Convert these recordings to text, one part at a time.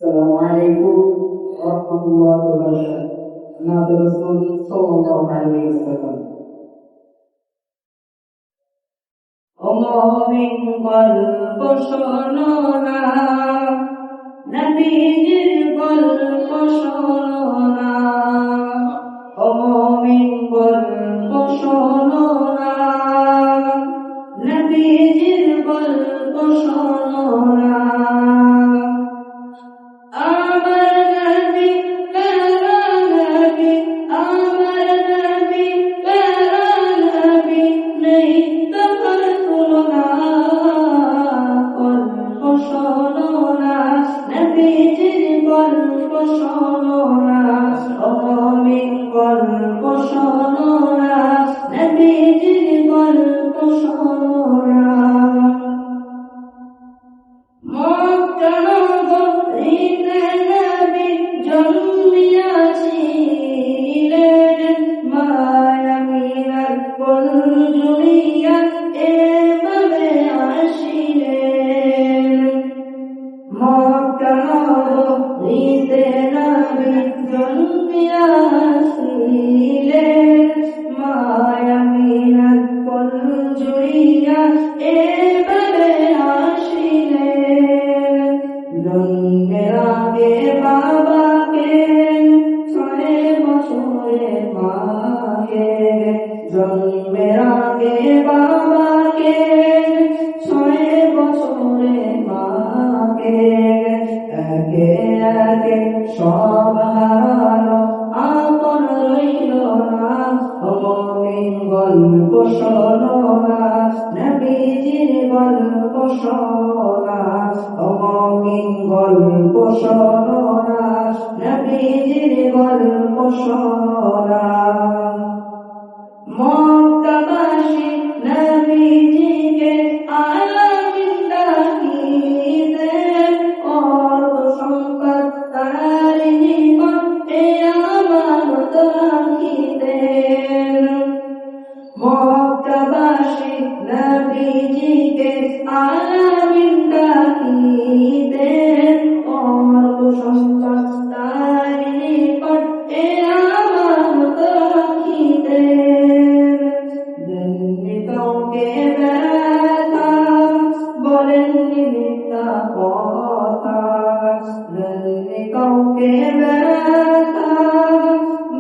السلام عليكم ورحمة الله وبركاته. نبي رسول صلى الله عليه وسلم. অমমিন গল্প শোনো না, নবীজির গল্প শোনো না। অমমিন গল্প শোনো না, নবীজির গল্প শোনো না। আমার নবী প্যারা নবী, আমার নবী প্যারা নবী, নেই তোমার তুলনা। গল্প শোনো না, নবীজির গল্প শোনো না। অমমিন গল্প শোনো না, নবীজির গল্প শোনো না। মক্কা নগরীতে নবী জন্মিয়াছিলেন, মায়া মিনার কোল জুড়িয়া এভাবে আসিলেন। মক্কা নগরীতে নবী জন্মিয়াছিলেন, মায়া মিনার কোল জুড়িয়া এভাবে আসিলেন। জন্মের আগে বাবাকে, 6 বছরে মাকে। জন্মের আগে বাবাকে, 6 বছরে মাকে। একে একে সব হারালো, আপন রইল না। অমমিন গল্প শোনো না, নবীজির গল্প শোনো না। অমমিন গল্প শোনো না, নবীজির গল্প শোনো না। মক্কাবাসী নবীজিকে আলামিন ডাকিতেন, অর্থ সম্পদ তার নিকটে আমানত রাখিতেন। মক্কাবাসী নবীজিকে আলামিন ডাকিতেন, অর্থ সম্পদ তার নিকটে আমানত রাখিতেন। দেননি কাউকে ব্যথা, বলেননি মিথ্যা কথা। দেননি কাউকে ব্যথা,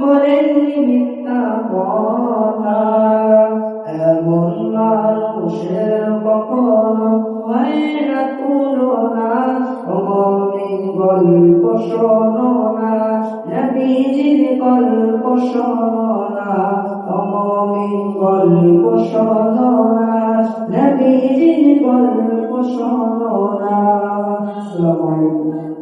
বলেননি মিথ্যা কথা। এমন মানুষের কখনো হয় না তুলনা। অমমিন গল্প শোনো না, নবীজির গল্প শোনো না। অমমিন গল্প শোনো না, নবীজির গল্প শোনো না। আসসালামু আলাইকুম।